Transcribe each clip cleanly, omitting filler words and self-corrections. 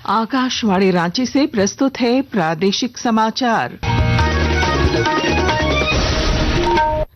आकाशवाणी रांची से प्रस्तुत है प्रादेशिक समाचार।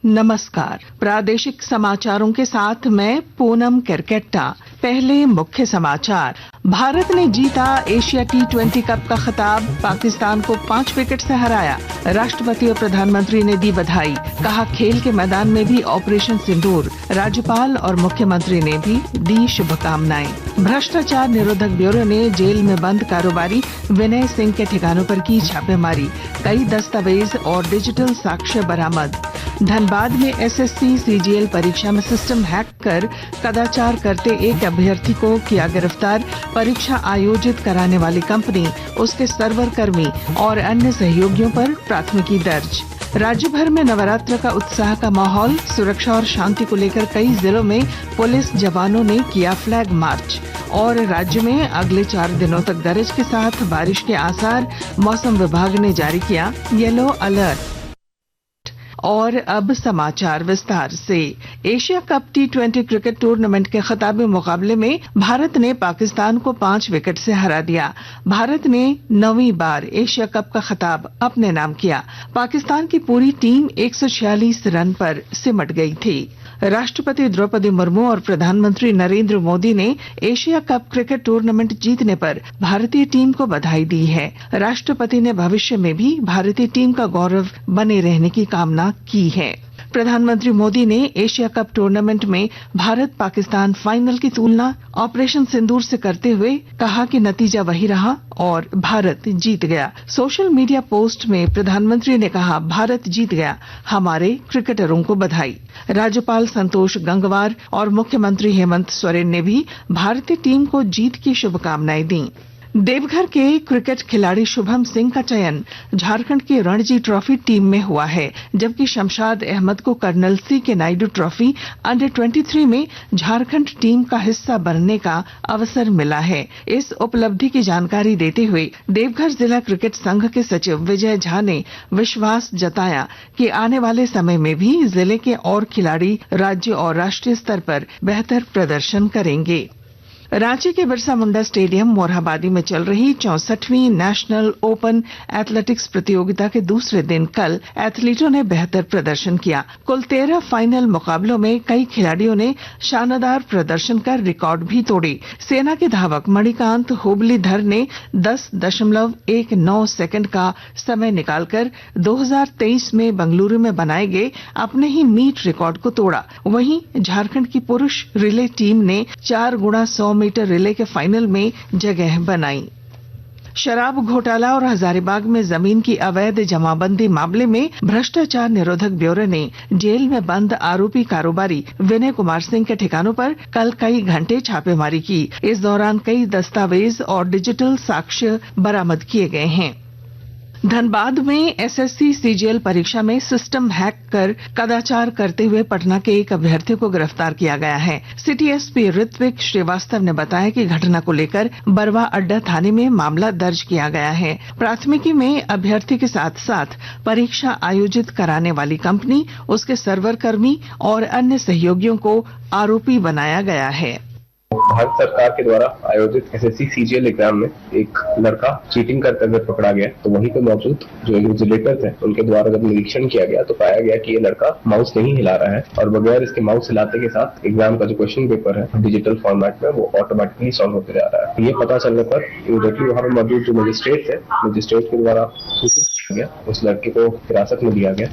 नमस्कार, प्रादेशिक समाचारों के साथ मैं पूनम केरकेट्टा। पहले मुख्य समाचार। भारत ने जीता एशिया T20 कप का खिताब, पाकिस्तान को 5 विकेट से हराया। राष्ट्रपति और प्रधानमंत्री ने दी बधाई, कहा खेल के मैदान में भी ऑपरेशन सिंदूर। राज्यपाल और मुख्यमंत्री ने भी दी शुभकामनाएं। भ्रष्टाचार निरोधक ब्यूरो ने जेल में बंद कारोबारी विनय सिंह के ठिकानों पर की छापेमारी, कई दस्तावेज और डिजिटल साक्ष्य बरामद। धनबाद में SSC CGL परीक्षा में सिस्टम हैक कर कदाचार करते एक अभ्यर्थी को किया गिरफ्तार। परीक्षा आयोजित कराने वाली कंपनी, उसके सर्वर कर्मी और अन्य सहयोगियों पर प्राथमिकी दर्ज। राज्य भर में नवरात्र का उत्साह का माहौल, सुरक्षा और शांति को लेकर कई जिलों में पुलिस जवानों ने किया फ्लैग मार्च। और राज्य में अगले 4 दिनों तक गरज के साथ बारिश के आसार, मौसम विभाग ने जारी किया येलो अलर्ट। और अब समाचार विस्तार से। Asia cup T20 cricket tournament के खिताबी मुकाबले में भारत ने पाकिस्तान को 5 विकेट से हरा दिया। भारत ने 9वीं बार एशिया कप का खिताब अपने नाम किया। पाकिस्तान की पूरी टीम 146 रन पर सिमट गई थी। राष्ट्रपति द्रौपदी मुर्मू और प्रधानमंत्री नरेंद्र मोदी ने एशिया कप क्रिकेट टूर्नामेंट जीतने पर भारतीय टीम को बधाई दी है। राष्ट्रपति ने भविष्य में भी भारतीय टीम का गौरव बने रहने की कामना की है। प्रधानमंत्री मोदी ने एशिया कप टूर्नामेंट में भारत पाकिस्तान फाइनल की तुलना ऑपरेशन सिंदूर से करते हुए कहा कि नतीजा वही रहा और भारत जीत गया। सोशल मीडिया पोस्ट में प्रधानमंत्री ने कहा, भारत जीत गया, हमारे क्रिकेटरों को बधाई। राज्यपाल संतोष गंगवार और मुख्यमंत्री हेमंत सोरेन ने भी भारतीय टीम को जीत की शुभकामनाएं दी। देवघर के क्रिकेट खिलाड़ी शुभम सिंह का चयन झारखंड की रणजी ट्रॉफी टीम में हुआ है, जबकि शमशाद अहमद को colonel C.K. Naidu trophy under 23 में झारखंड टीम का हिस्सा बनने का अवसर मिला है। इस उपलब्धि की जानकारी देते हुए देवघर जिला क्रिकेट संघ के सचिव विजय झा ने विश्वास जताया कि आने वाले समय में भी जिले के और खिलाड़ी राज्य और राष्ट्रीय स्तर पर बेहतर प्रदर्शन करेंगे। रांची के बिरसा मुंडा स्टेडियम मोरहाबादी में चल रही 64वीं नेशनल ओपन एथलेटिक्स प्रतियोगिता के दूसरे दिन कल एथलीटों ने बेहतर प्रदर्शन किया। कुल 13 फाइनल मुकाबलों में कई खिलाड़ियों ने शानदार प्रदर्शन कर रिकॉर्ड भी तोड़े। सेना के धावक मणिकांत हुबलीधर ने 10.19 सेकंड का समय निकालकर 2023 में बंगलुरु में बनाए गए अपने ही मीट रिकॉर्ड को तोड़ा। वहीं झारखंड की पुरुष रिले टीम ने 4x100 मीटर रिले के फाइनल में जगह बनाई। शराब घोटाला और हजारीबाग में जमीन की अवैध जमाबंदी मामले में भ्रष्टाचार निरोधक ब्यूरो ने जेल में बंद आरोपी कारोबारी विनय कुमार सिंह के ठिकानों पर कल कई घंटे छापेमारी की। इस दौरान कई दस्तावेज और डिजिटल साक्ष्य बरामद किए गए हैं। धनबाद में SSC CGL परीक्षा में सिस्टम हैक कर कदाचार करते हुए पटना के एक अभ्यर्थी को गिरफ्तार किया गया है। सिटी SP ऋत्विक श्रीवास्तव ने बताया कि घटना को लेकर बरवा अड्डा थाने में मामला दर्ज किया गया है। प्राथमिकी में अभ्यर्थी के साथ साथ परीक्षा आयोजित कराने वाली कंपनी, उसके सर्वर कर्मी और अन्य सहयोगियों को आरोपी बनाया गया है। भारत सरकार के द्वारा आयोजित SSC CGL एग्जाम में एक लड़का चीटिंग करते हुए पकड़ा गया। तो वहीं पे मौजूद जो इन्विजिलेटर थे उनके द्वारा जब निरीक्षण किया गया तो पाया गया कि ये लड़का माउस नहीं हिला रहा है और बगैर इसके माउस हिलाते के साथ एग्जाम का जो क्वेश्चन पेपर है डिजिटल फॉर्मेट में वो ऑटोमेटिकली सॉल्व होते जा रहा है। ये पता चलने पर इमीडिएटली वहाँ पे मौजूद जो मजिस्ट्रेट थे, मजिस्ट्रेट के द्वारा सूचित किया गया, उस लड़के को हिरासत में लिया गया।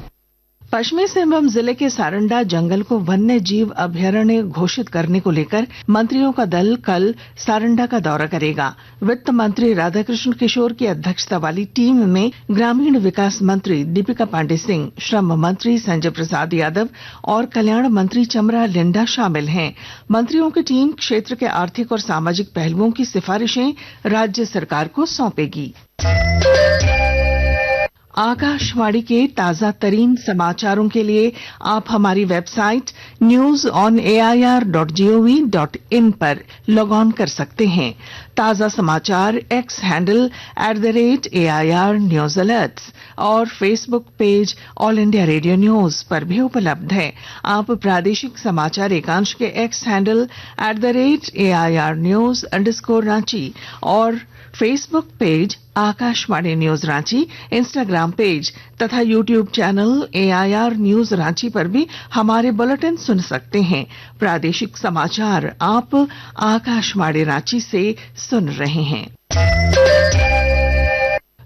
पश्चिमी सिंहभूम जिले के सारंडा जंगल को वन्य जीव अभयारण्य घोषित करने को लेकर मंत्रियों का दल कल सारंडा का दौरा करेगा। वित्त मंत्री राधाकृष्ण किशोर की अध्यक्षता वाली टीम में ग्रामीण विकास मंत्री दीपिका पांडे सिंह, श्रम मंत्री संजय प्रसाद यादव और कल्याण मंत्री चमरा लिंडा शामिल हैं। मंत्रियों की टीम क्षेत्र के आर्थिक और सामाजिक पहलुओं की सिफारिशें राज्य सरकार को सौंपेगी। आकाशवाणी के ताजा तरीन समाचारों के लिए आप हमारी वेबसाइट newsonair.gov.in पर लॉग ऑन कर सकते हैं। ताजा समाचार X handle @AIR news alerts और Facebook page All India Radio news पर भी उपलब्ध है। आप प्रादेशिक समाचार एकांश के एक्स हैंडल @AIR न्यूज _ और Facebook page Akashvani news Ranchi, Instagram page तथा YouTube channel AIR news Ranchi पर भी हमारे बुलेटिन सुन सकते हैं। प्रादेशिक समाचार आप आकाशवाणी रांची से सुन रहे हैं।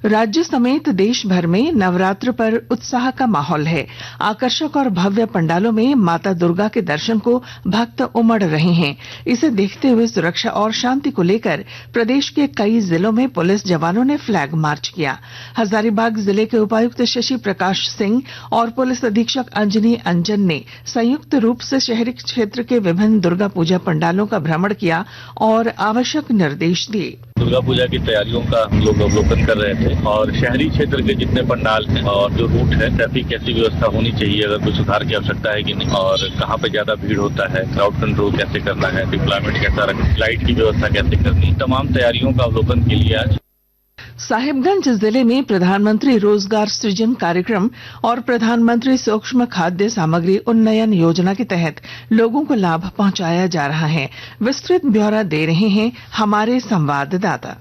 राज्य समेत देश भर में नवरात्र पर उत्साह का माहौल है। आकर्षक और भव्य पंडालों में माता दुर्गा के दर्शन को भक्त उमड़ रहे हैं। इसे देखते हुए सुरक्षा और शांति को लेकर प्रदेश के कई जिलों में पुलिस जवानों ने फ्लैग मार्च किया। हजारीबाग जिले के उपायुक्त शशि प्रकाश सिंह और पुलिस अधीक्षक अंजनी अंजन ने संयुक्त रूप से शहरी क्षेत्र के विभिन्न दुर्गा पूजा पंडालों का भ्रमण किया और आवश्यक निर्देश दिए। दुर्गा पूजा की तैयारियों का हम लोग अवलोकन कर रहे थे और शहरी क्षेत्र के जितने पंडाल हैं और जो रूट है, ट्रैफिक कैसी व्यवस्था होनी चाहिए, अगर कोई सुधार की आवश्यकता है कि नहीं, और कहाँ पे ज्यादा भीड़ होता है, क्राउड कंट्रोल कैसे करना है, डिप्लॉयमेंट कैसा रखना, लाइट की व्यवस्था कैसे करनी, तमाम तैयारियों का अवलोकन के लिए आज साहिबगंज जिले में प्रधानमंत्री रोजगार सृजन कार्यक्रम और प्रधानमंत्री सूक्ष्म खाद्य सामग्री उन्नयन योजना के तहत लोगों को लाभ पहुंचाया जा रहा है। विस्तृत ब्यौरा दे रहे हैं हमारे संवाददाता।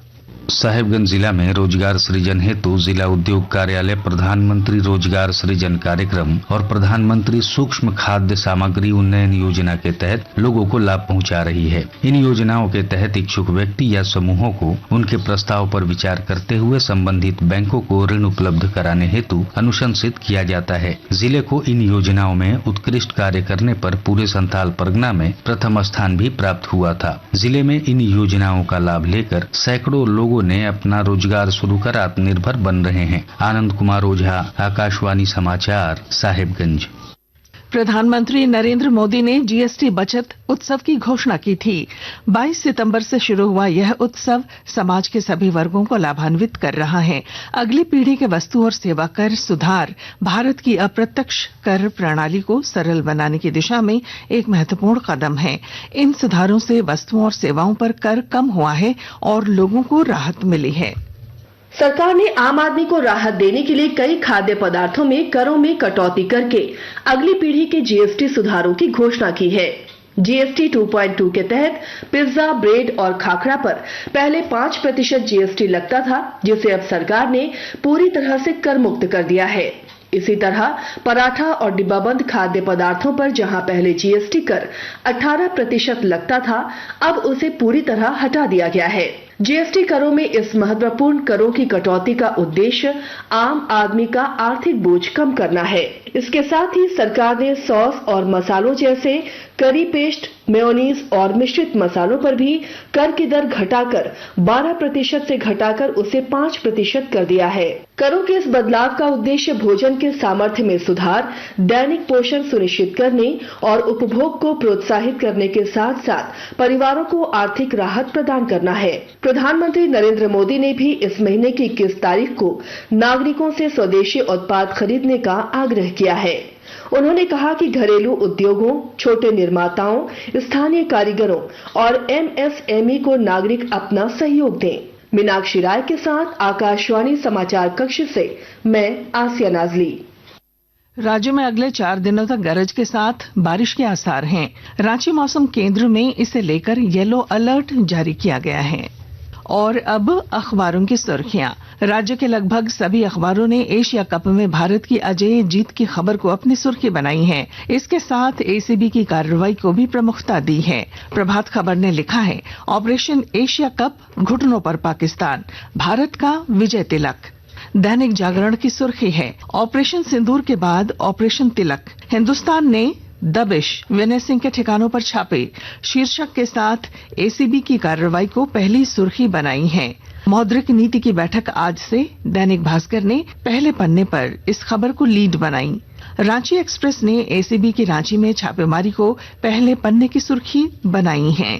साहिबगंज जिला में रोजगार सृजन हेतु जिला उद्योग कार्यालय प्रधानमंत्री रोजगार सृजन कार्यक्रम और प्रधानमंत्री सूक्ष्म खाद्य सामग्री उन्नयन योजना के तहत लोगों को लाभ पहुंचा रही है। इन योजनाओं के तहत इच्छुक व्यक्ति या समूहों को उनके प्रस्ताव पर विचार करते हुए संबंधित बैंकों को ऋण उपलब्ध कराने हेतु अनुशंसित किया जाता है। जिले को इन योजनाओं में उत्कृष्ट कार्य करने पर पूरे संथाल परगना में प्रथम स्थान भी प्राप्त हुआ था। जिले में इन योजनाओं का लाभ लेकर सैकड़ों लोगों ने अपना रोजगार शुरू कर आत्मनिर्भर बन रहे हैं। आनंद कुमार ओझा, आकाशवाणी समाचार, साहिबगंज। प्रधानमंत्री नरेंद्र मोदी ने जीएसटी बचत उत्सव की घोषणा की थी। 22 सितंबर से शुरू हुआ यह उत्सव समाज के सभी वर्गों को लाभान्वित कर रहा है। अगली पीढ़ी के वस्तु और सेवा कर सुधार भारत की अप्रत्यक्ष कर प्रणाली को सरल बनाने की दिशा में एक महत्वपूर्ण कदम है। इन सुधारों से वस्तुओं और सेवाओं पर कर कम हुआ है और लोगों को राहत मिली है। सरकार ने आम आदमी को राहत देने के लिए कई खाद्य पदार्थों में करों में कटौती करके अगली पीढ़ी के जीएसटी सुधारों की घोषणा की है। जीएसटी 2.2 के तहत पिज्जा, ब्रेड और खाखरा पर पहले 5% जीएसटी लगता था, जिसे अब सरकार ने पूरी तरह से कर मुक्त कर दिया है। इसी तरह पराठा और डिब्बाबंद खाद्य पदार्थों पर जहां पहले जीएसटी कर 18% लगता था, अब उसे पूरी तरह हटा दिया गया है। जीएसटी करों में इस महत्वपूर्ण करों की कटौती का उद्देश्य आम आदमी का आर्थिक बोझ कम करना है। इसके साथ ही सरकार ने सॉस और मसालों जैसे करी पेस्ट, मेयोनीज और मिश्रित मसालों पर भी कर की दर घटाकर 12% से घटाकर उसे 5% कर दिया है। करों के इस बदलाव का उद्देश्य भोजन के सामर्थ्य में सुधार, दैनिक पोषण सुनिश्चित करने और उपभोग को प्रोत्साहित करने के साथ साथ परिवारों को आर्थिक राहत प्रदान करना है। प्रधानमंत्री नरेंद्र मोदी ने भी इस महीने की 21 तारीख को नागरिकों से स्वदेशी उत्पाद खरीदने का आग्रह किया है। उन्होंने कहा कि घरेलू उद्योगों, छोटे निर्माताओं, स्थानीय कारीगरों और एमएसएमई को नागरिक अपना सहयोग दें। मीनाक्षी राय के साथ आकाशवाणी समाचार कक्ष से मैं आसिया नाजली। राज्य में अगले 4 दिनों तक गरज के साथ बारिश के आसार हैं। रांची मौसम केंद्र में इसे लेकर येलो अलर्ट जारी किया गया है। और अब अखबारों की सुर्खियां। राज्य के लगभग सभी अखबारों ने एशिया कप में भारत की अजेय जीत की खबर को अपनी सुर्खी बनाई है। इसके साथ एसीबी की कार्रवाई को भी प्रमुखता दी है। प्रभात खबर ने लिखा है, ऑपरेशन एशिया कप, घुटनों पर पाकिस्तान, भारत का विजय तिलक। दैनिक जागरण की सुर्खी है, ऑपरेशन सिंदूर के बाद ऑपरेशन तिलक, हिंदुस्तान ने दबिश, विनय सिंह के ठिकानों पर छापे शीर्षक के साथ एसीबी की कार्रवाई को पहली सुर्खी बनाई है। मौद्रिक नीति की बैठक आज से, दैनिक भास्कर ने पहले पन्ने पर इस खबर को लीड बनाई। रांची एक्सप्रेस ने एसीबी की रांची में छापेमारी को पहले पन्ने की सुर्खी बनाई है।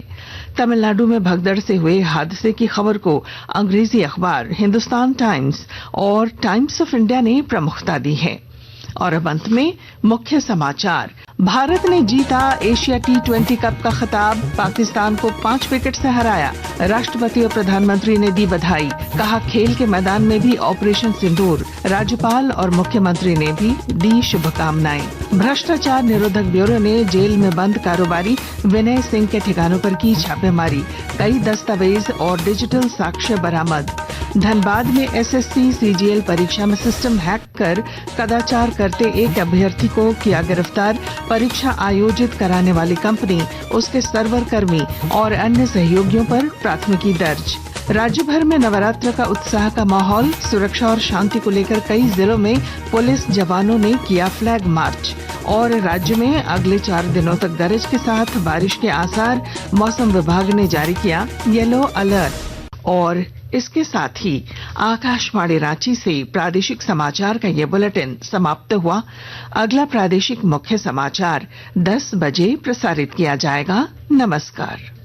तमिलनाडु में भगदड़ से हुए हादसे की खबर को अंग्रेजी अखबार हिंदुस्तान टाइम्स और टाइम्स ऑफ इंडिया ने प्रमुखता दी है। और अब अंत में मुख्य समाचार। भारत ने जीता एशिया T20 कप का खिताब, पाकिस्तान को 5 विकेट से हराया। राष्ट्रपति और प्रधानमंत्री ने दी बधाई, कहा खेल के मैदान में भी ऑपरेशन सिंदूर। राज्यपाल और मुख्यमंत्री ने भी दी शुभकामनाएं। भ्रष्टाचार निरोधक ब्यूरो ने जेल में बंद कारोबारी विनय सिंह के ठिकानों पर की छापेमारी, कई दस्तावेज और डिजिटल साक्ष्य बरामद। धनबाद में एसएससी सीजीएल परीक्षा में सिस्टम हैक कर कदाचार करते एक अभ्यर्थी को किया गिरफ्तार। परीक्षा आयोजित कराने वाली कंपनी, उसके सर्वर कर्मी और अन्य सहयोगियों पर प्राथमिकी दर्ज। राज्य भर में नवरात्र का उत्साह का माहौल, सुरक्षा और शांति को लेकर कई जिलों में पुलिस जवानों ने किया फ्लैग मार्च। और राज्य में अगले 4 दिनों तक गरज के साथ बारिश के आसार, मौसम विभाग ने जारी किया येलो अलर्ट। और इसके साथ ही आकाशवाणी रांची से प्रादेशिक समाचार का ये बुलेटिन समाप्त हुआ। अगला प्रादेशिक मुख्य समाचार 10 बजे प्रसारित किया जाएगा। नमस्कार।